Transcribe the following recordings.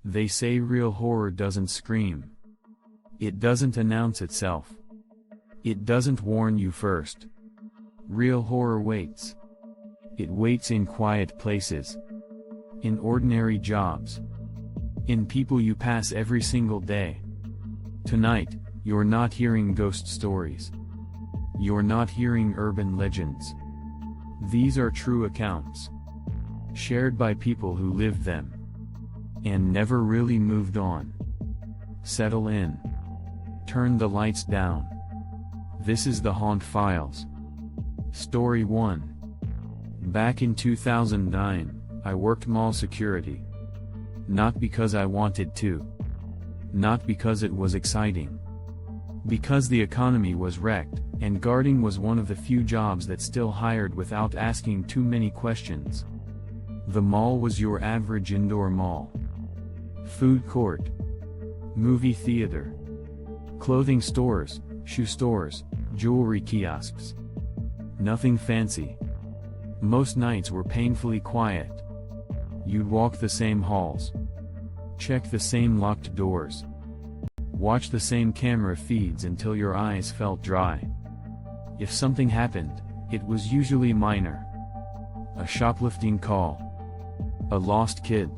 They say real horror doesn't scream. It doesn't announce itself. It doesn't warn you first. Real horror waits. It waits in quiet places. In ordinary jobs. In people you pass every single day. Tonight, you're not hearing ghost stories. You're not hearing urban legends. These are true accounts. Shared by people who lived them. And never really moved on. Settle in. Turn the lights down. This is the Haunt Files. Story 1. Back in 2009, I worked mall security. Not because I wanted to. Not because it was exciting. Because the economy was wrecked, and guarding was one of the few jobs that still hired without asking too many questions. The mall was your average indoor mall. Food court. Movie theater. Clothing stores, shoe stores, jewelry kiosks. Nothing fancy. Most nights were painfully quiet. You'd walk the same halls. Check the same locked doors. Watch the same camera feeds until your eyes felt dry. If something happened, it was usually minor. A shoplifting call. A lost kid.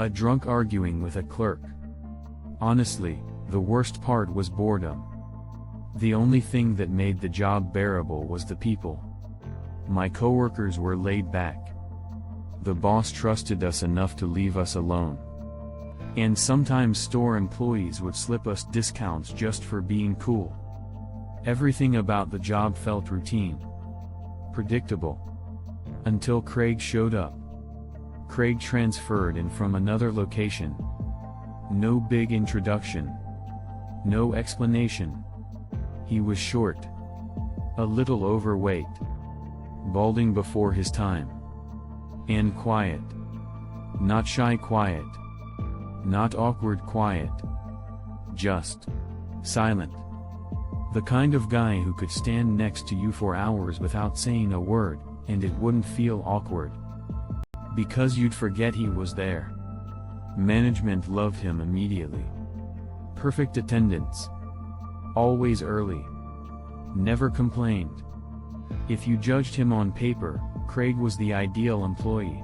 A drunk arguing with a clerk. Honestly, the worst part was boredom. The only thing that made the job bearable was the people. My coworkers were laid back. The boss trusted us enough to leave us alone. And sometimes store employees would slip us discounts just for being cool. Everything about the job felt routine. Predictable. Until Craig showed up. Craig transferred in from another location. No big introduction. No explanation. He was short. A little overweight. Balding before his time. And quiet. Not shy quiet. Not awkward quiet. Just silent. The kind of guy who could stand next to you for hours without saying a word, and it wouldn't feel awkward. Because you'd forget he was there. Management loved him immediately. Perfect attendance. Always early. Never complained. If you judged him on paper, Craig was the ideal employee.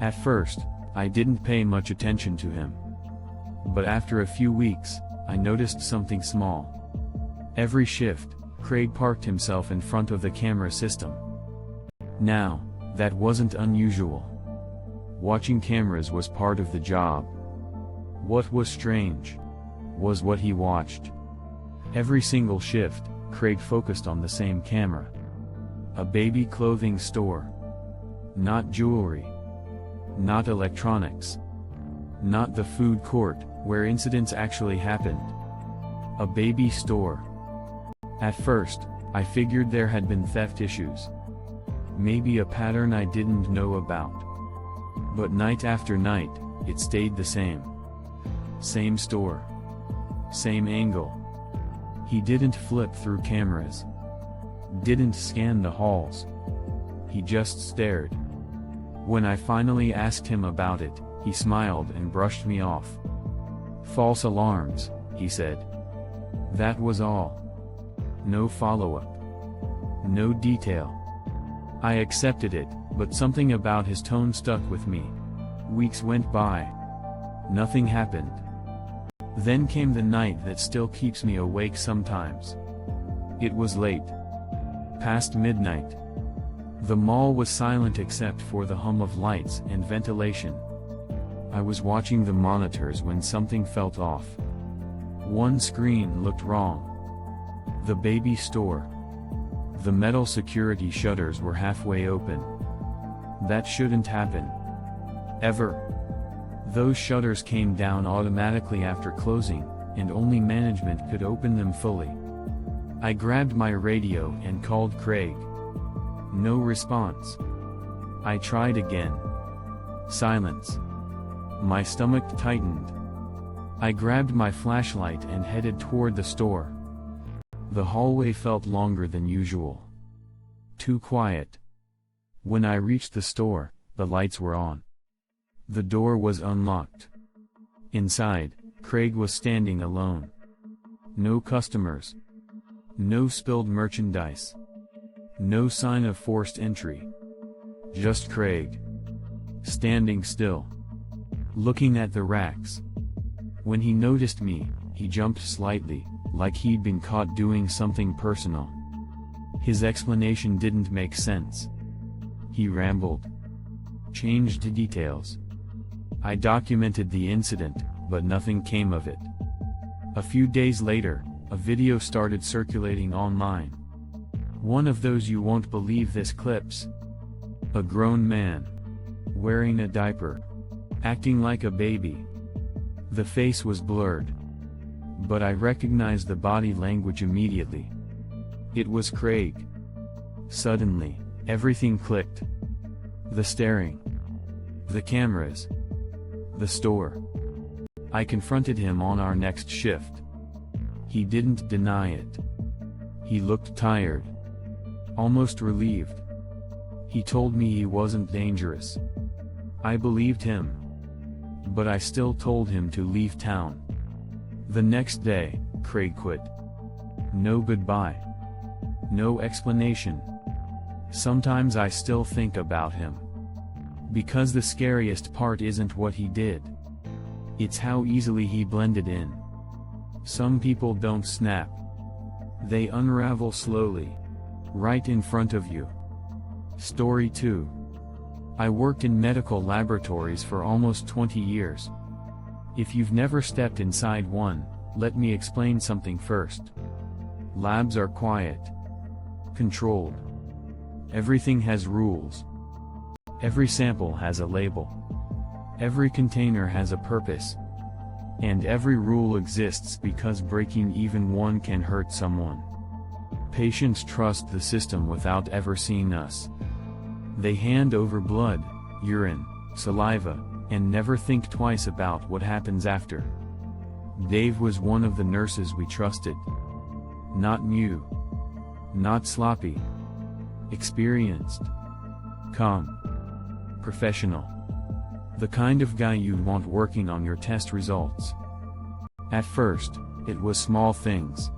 At first, I didn't pay much attention to him. But after a few weeks, I noticed something small. Every shift, Craig parked himself in front of the camera system. Now, that wasn't unusual. Watching cameras was part of the job. What was strange was what he watched. Every single shift, Craig focused on the same camera. A baby clothing store. Not jewelry. Not electronics. Not the food court, where incidents actually happened. A baby store. At first, I figured there had been theft issues. Maybe a pattern I didn't know about. But night after night, it stayed the same. Same store. Same angle. He didn't flip through cameras. Didn't scan the halls. He just stared. When I finally asked him about it, he smiled and brushed me off. False alarms, he said. That was all. No follow-up. No detail. I accepted it, but something about his tone stuck with me. Weeks went by. Nothing happened. Then came the night that still keeps me awake sometimes. It was late. Past midnight. The mall was silent except for the hum of lights and ventilation. I was watching the monitors when something felt off. One screen looked wrong. The baby store. The metal security shutters were halfway open. That shouldn't happen. Ever. Those shutters came down automatically after closing, and only management could open them fully. I grabbed my radio and called Craig. No response. I tried again. Silence. My stomach tightened. I grabbed my flashlight and headed toward the store. The hallway felt longer than usual. Too quiet. When I reached the store, the lights were on. The door was unlocked. Inside, Craig was standing alone. No customers. No spilled merchandise. No sign of forced entry. Just Craig. Standing still. Looking at the racks. When he noticed me, he jumped slightly, like he'd been caught doing something personal. His explanation didn't make sense. He rambled. Changed details. I documented the incident, but nothing came of it. A few days later, a video started circulating online. One of those "you won't believe this" clips. A grown man. Wearing a diaper. Acting like a baby. The face was blurred. But I recognized the body language immediately. It was Craig. Suddenly, everything clicked. The staring. The cameras. The store. I confronted him on our next shift. He didn't deny it. He looked tired. Almost relieved. He told me he wasn't dangerous. I believed him. But I still told him to leave town. The next day, Craig quit. No goodbye. No explanation. Sometimes I still think about him. Because the scariest part isn't what he did. It's how easily he blended in. Some people don't snap. They unravel slowly. Right in front of you. Story 2. I worked in medical laboratories for almost 20 years. If you've never stepped inside one, let me explain something first. Labs are quiet. Controlled. Everything has rules. Every sample has a label. Every container has a purpose. And every rule exists because breaking even one can hurt someone. Patients trust the system without ever seeing us. They hand over blood, urine, saliva, and never think twice about what happens after. Dave was one of the nurses we trusted. Not new. Not sloppy. Experienced. Calm. Professional. The kind of guy you'd want working on your test results. At first, it was small things.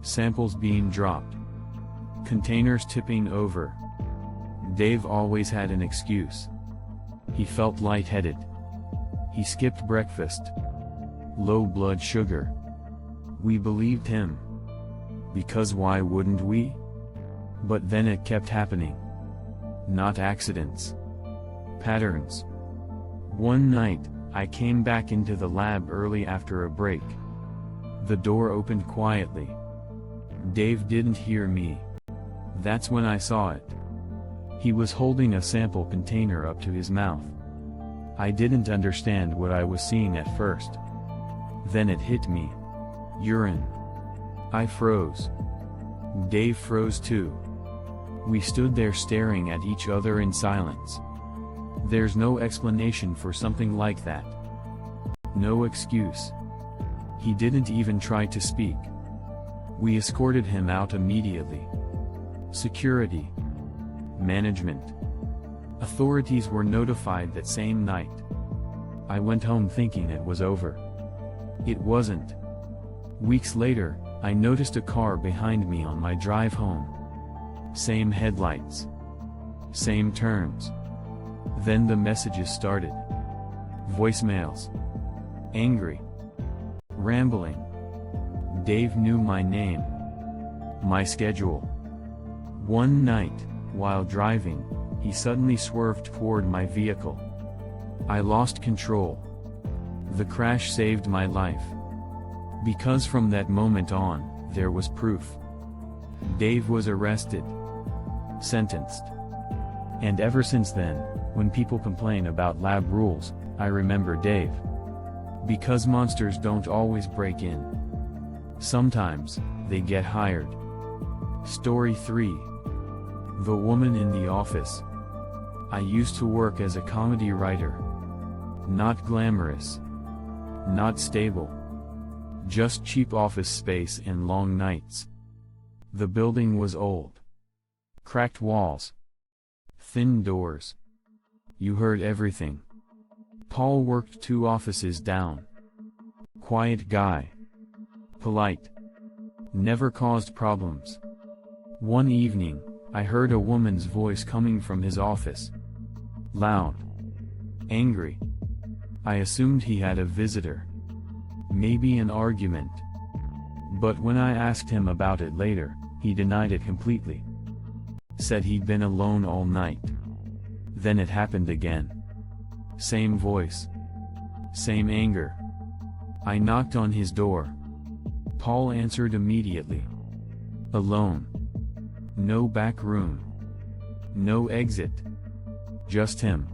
Samples being dropped. Containers tipping over. Dave always had an excuse. He felt lightheaded. He skipped breakfast. Low blood sugar. We believed him. Because why wouldn't we? But then it kept happening. Not accidents. Patterns. One night, I came back into the lab early after a break. The door opened quietly. Dave didn't hear me. That's when I saw it. He was holding a sample container up to his mouth. I didn't understand what I was seeing at first. Then it hit me. Urine. I froze. Dave froze too. We stood there staring at each other in silence. There's no explanation for something like that. No excuse. He didn't even try to speak. We escorted him out immediately. Security. Management. Authorities were notified that same night. I went home thinking it was over. It wasn't. Weeks later, I noticed a car behind me on my drive home. Same headlights. Same turns. Then the messages started. Voicemails. Angry. Rambling. Dave knew my name. My schedule. One night, while driving, he suddenly swerved toward my vehicle. I lost control. The crash saved my life. Because from that moment on, there was proof. Dave was arrested. Sentenced. And ever since then, when people complain about lab rules, I remember Dave. Because monsters don't always break in. Sometimes, they get hired. Story 3. The Woman in the Office. I used to work as a comedy writer. Not glamorous. Not stable. Just cheap office space and long nights. The building was old. Cracked walls. Thin doors. You heard everything. Paul worked 2 offices down. Quiet guy. Polite. Never caused problems. One evening, I heard a woman's voice coming from his office. Loud. Angry. I assumed he had a visitor. Maybe an argument. But when I asked him about it later, he denied it completely. Said he'd been alone all night. Then it happened again. Same voice. Same anger. I knocked on his door. Paul answered immediately. Alone. No back room. No exit. Just him.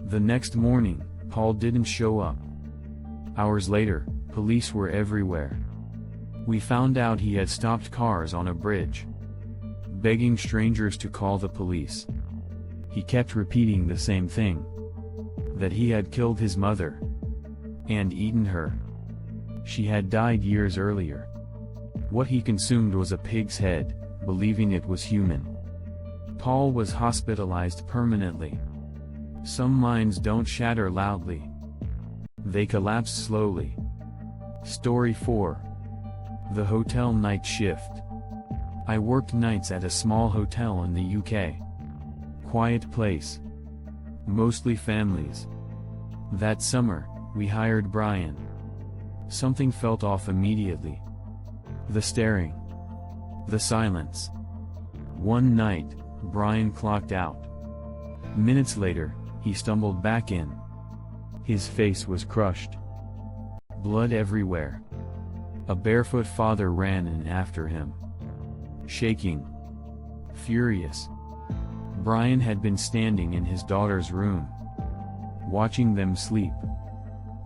The next morning, Paul didn't show up. Hours later, police were everywhere. We found out he had stopped cars on a bridge, begging strangers to call the police. He kept repeating the same thing. That he had killed his mother. And eaten her. She had died years earlier. What he consumed was a pig's head, believing it was human. Paul was hospitalized permanently. Some minds don't shatter loudly. They collapse slowly. Story 4. The Hotel Night Shift. I worked nights at a small hotel in the UK. Quiet place. Mostly families. That summer, we hired Brian. Something felt off immediately. The staring. The silence. One night, Brian clocked out. Minutes later, he stumbled back in. His face was crushed. Blood everywhere. A barefoot father ran in after him. Shaking. Furious. Brian had been standing in his daughter's room, watching them sleep.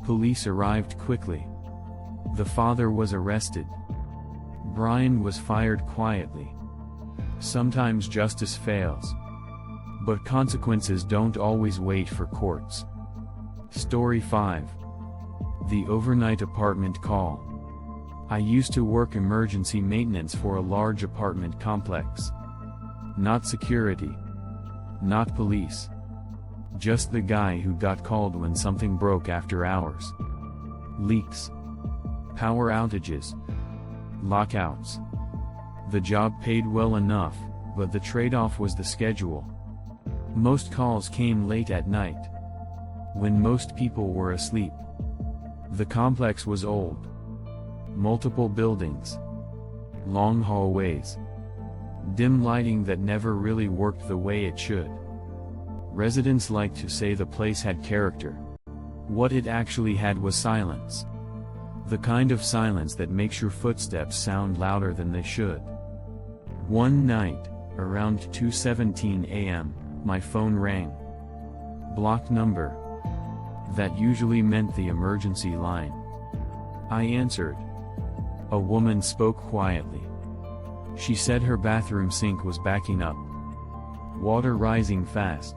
Police arrived quickly. The father was arrested. Brian was fired quietly. Sometimes justice fails. But consequences don't always wait for courts. Story 5. The overnight apartment call. I used to work emergency maintenance for a large apartment complex. Not security. Not police. Just the guy who got called when something broke after hours. Leaks. Power outages. Lockouts. The job paid well enough, but the trade-off was the schedule. Most calls came late at night, when most people were asleep. The complex was old. Multiple buildings. Long hallways. Dim lighting that never really worked the way it should. Residents liked to say the place had character. What it actually had was silence. The kind of silence that makes your footsteps sound louder than they should. One night, around 2:17 a.m., my phone rang. Blocked number. That usually meant the emergency line. I answered. A woman spoke quietly. She said her bathroom sink was backing up. Water rising fast.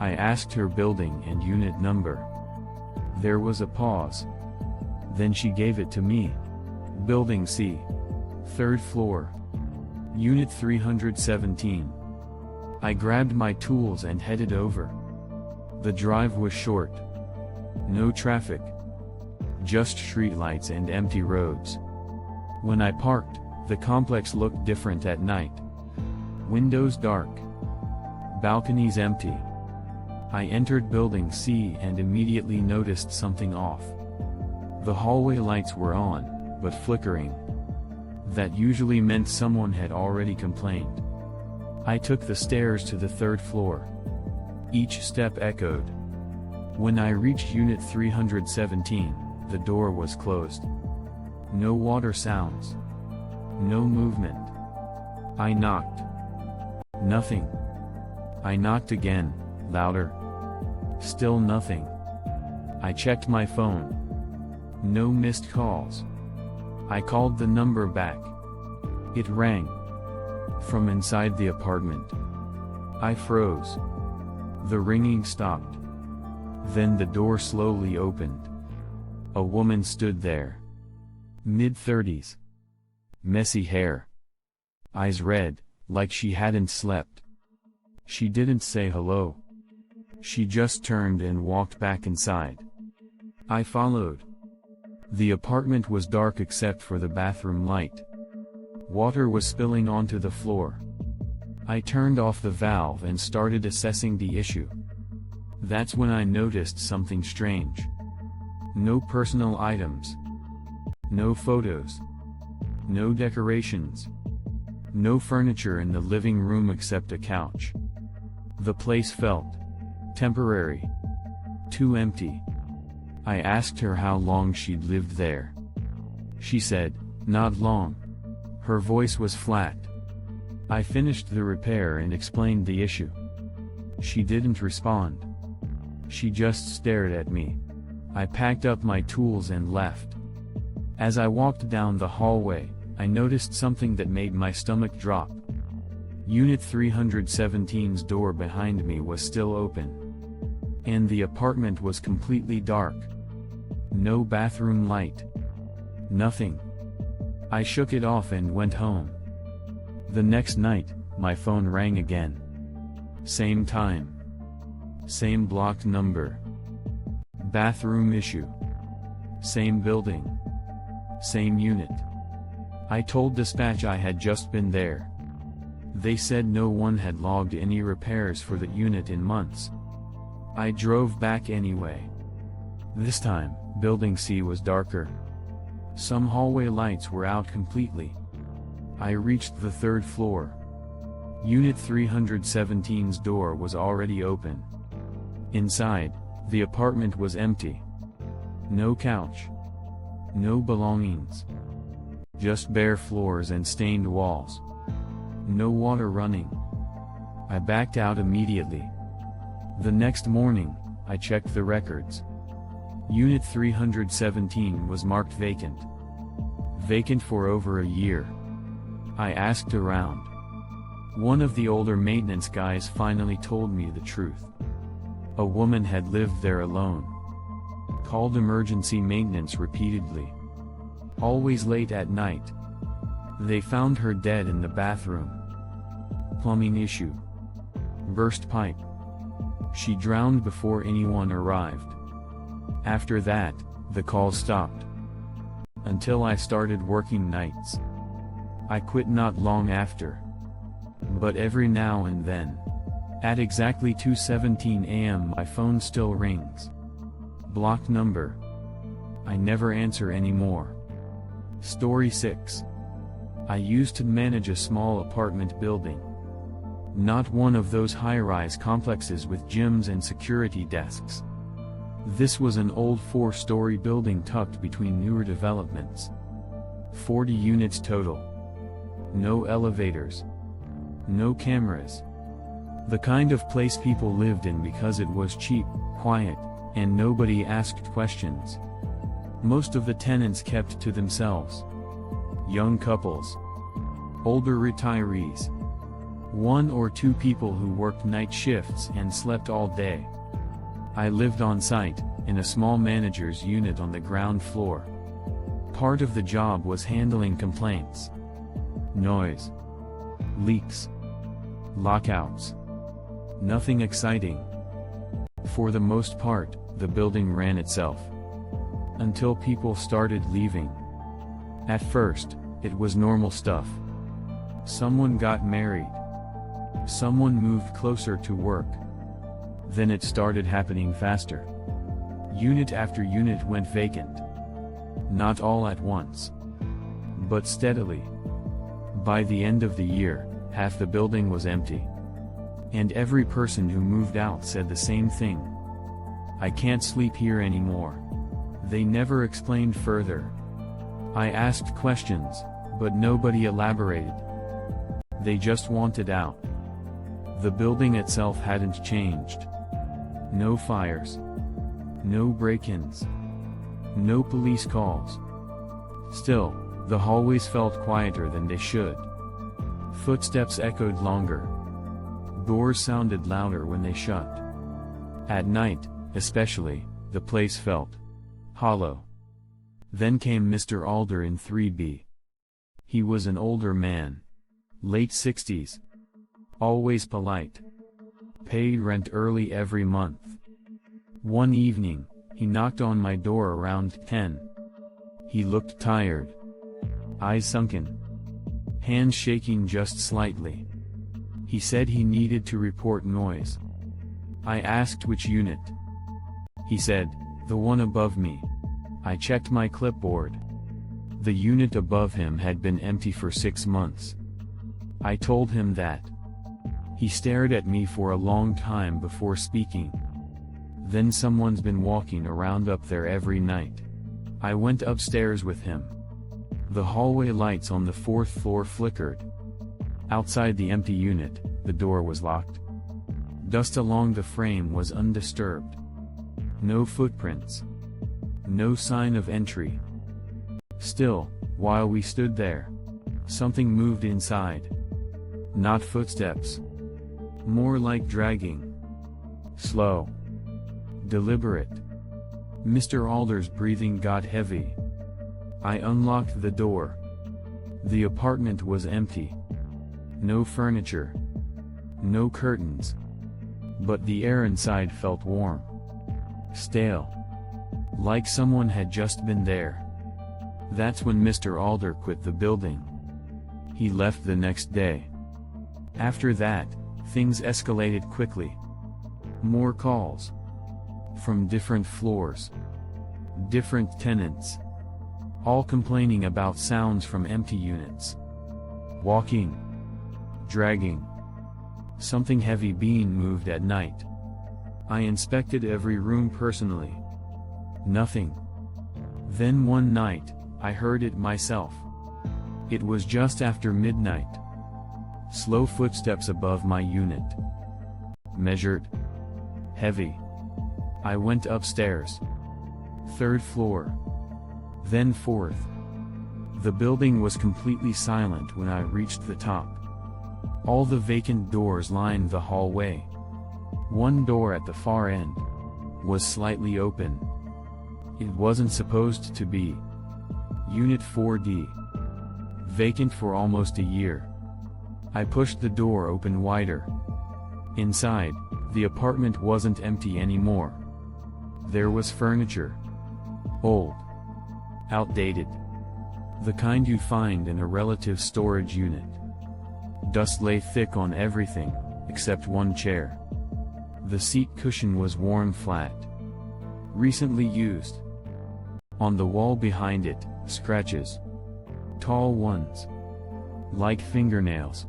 I asked her building and unit number. There was a pause. Then she gave it to me. Building C. 3rd floor. Unit 317. I grabbed my tools and headed over. The drive was short. No traffic. Just streetlights and empty roads. When I parked, the complex looked different at night. Windows dark. Balconies empty. I entered Building C and immediately noticed something off. The hallway lights were on, but flickering. That usually meant someone had already complained. I took the stairs to the 3rd floor. Each step echoed. When I reached Unit 317, the door was closed. No water sounds. No movement. I knocked. Nothing. I knocked again, louder. Still nothing. I checked my phone. No missed calls. I called the number back. It rang. From inside the apartment. I froze. The ringing stopped. Then the door slowly opened. A woman stood there. Mid-30s. Messy hair. Eyes red, like she hadn't slept. She didn't say hello. She just turned and walked back inside. I followed. The apartment was dark except for the bathroom light. Water was spilling onto the floor. I turned off the valve and started assessing the issue. That's when I noticed something strange. No personal items. No photos. No decorations. No furniture in the living room except a couch. The place felt temporary. Too empty. I asked her how long she'd lived there. She said, "Not long." Her voice was flat. I finished the repair and explained the issue. She didn't respond. She just stared at me. I packed up my tools and left. As I walked down the hallway, I noticed something that made my stomach drop. Unit 317's door behind me was still open. And the apartment was completely dark. No bathroom light. Nothing. I shook it off and went home. The next night, my phone rang again. Same time. Same block number. Bathroom issue. Same building. Same unit. I told dispatch I had just been there. They said no one had logged any repairs for the unit in months. I drove back anyway. This time, Building C was darker. Some hallway lights were out completely. I reached the third floor. Unit 317's door was already open. Inside, the apartment was empty. No couch. No belongings. Just bare floors and stained walls. No water running. I backed out immediately. The next morning, I checked the records. Unit 317 was marked vacant. Vacant for over a year. I asked around. One of the older maintenance guys finally told me the truth. A woman had lived there alone. Called emergency maintenance repeatedly. Always late at night. They found her dead in the bathroom. Plumbing issue. Burst pipe. She drowned before anyone arrived. After that, the calls stopped. Until I started working nights. I quit not long after. But every now and then, at exactly 2:17 a.m. my phone still rings. Block number. I never answer anymore. Story 6. I used to manage a small apartment building. Not one of those high-rise complexes with gyms and security desks. This was an old 4-story building tucked between newer developments. 40 units total. No elevators. No cameras. The kind of place people lived in because it was cheap, quiet, and nobody asked questions. Most of the tenants kept to themselves. Young couples. Older retirees. 1 or 2 people who worked night shifts and slept all day. I lived on site, in a small manager's unit on the ground floor. Part of the job was handling complaints. Noise. Leaks. Lockouts. Nothing exciting. For the most part, the building ran itself. Until people started leaving. At first, it was normal stuff. Someone got married. Someone moved closer to work. Then it started happening faster. Unit after unit went vacant. Not all at once. But steadily. By the end of the year, half the building was empty. And every person who moved out said the same thing. I can't sleep here anymore. They never explained further. I asked questions, but nobody elaborated. They just wanted out. The building itself hadn't changed. No fires. No break-ins. No police calls. Still, the hallways felt quieter than they should. Footsteps echoed longer. Doors sounded louder when they shut. At night, especially, the place felt hollow. Then came Mr. Alder in 3B. He was an older man. Late 60s. Always polite. Paid rent early every month. One evening, he knocked on my door around 10. He looked tired. Eyes sunken. Hands shaking just slightly. He said he needed to report noise. I asked which unit. He said, the one above me. I checked my clipboard. The unit above him had been empty for 6 months. I told him that. He stared at me for a long time before speaking. Then someone's been walking around up there every night. I went upstairs with him. The hallway lights on the 4th floor flickered. Outside the empty unit, the door was locked. Dust along the frame was undisturbed. No footprints. No sign of entry. Still, while we stood there, something moved inside. Not footsteps. More like dragging. Slow. Deliberate. Mr. Alder's breathing got heavy. I unlocked the door. The apartment was empty. No furniture. No curtains. But the air inside felt warm. Stale. Like someone had just been there. That's when Mr. Alder quit the building. He left the next day. After that, things escalated quickly. More calls. From different floors. Different tenants. All complaining about sounds from empty units. Walking. Dragging. Something heavy being moved at night. I inspected every room personally. Nothing. Then one night, I heard it myself. It was just after midnight. Slow footsteps above my unit. Measured. Heavy. I went upstairs. 3rd floor. Then 4th. The building was completely silent when I reached the top. All the vacant doors lined the hallway. One door at the far end was slightly open. It wasn't supposed to be. Unit 4D. Vacant for almost a year. I pushed the door open wider. Inside, the apartment wasn't empty anymore. There was furniture. Old. Outdated. The kind you find in a relative storage unit. Dust lay thick on everything, except one chair. The seat cushion was worn flat. Recently used. On the wall behind it, scratches. Tall ones. Like fingernails.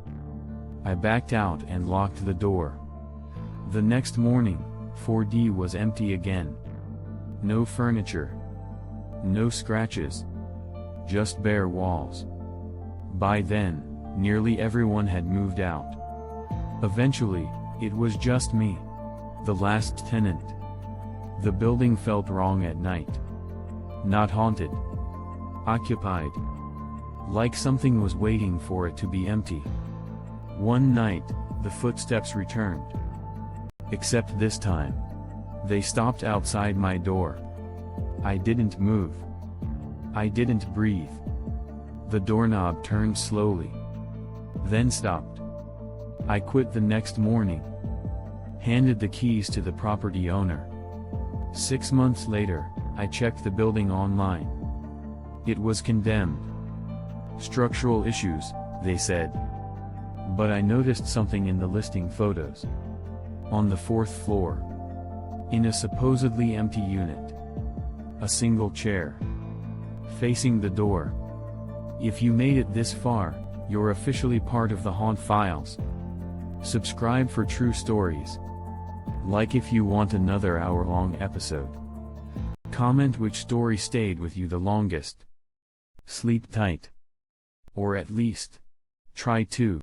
I backed out and locked the door. The next morning, 4D was empty again. No furniture. No scratches. Just bare walls. By then, nearly everyone had moved out. Eventually, it was just me. The last tenant. The building felt wrong at night. Not haunted. Occupied. Like something was waiting for it to be empty. One night, the footsteps returned. Except this time. They stopped outside my door. I didn't move. I didn't breathe. The doorknob turned slowly. Then stopped. I quit the next morning. Handed the keys to the property owner. 6 months later, I checked the building online. It was condemned. Structural issues, they said. But I noticed something in the listing photos. On the 4th floor. In a supposedly empty unit. A single chair. Facing the door. If you made it this far, you're officially part of the Haunt Files. Subscribe for true stories. Like if you want another hour-long episode. Comment which story stayed with you the longest. Sleep tight. Or at least, try to.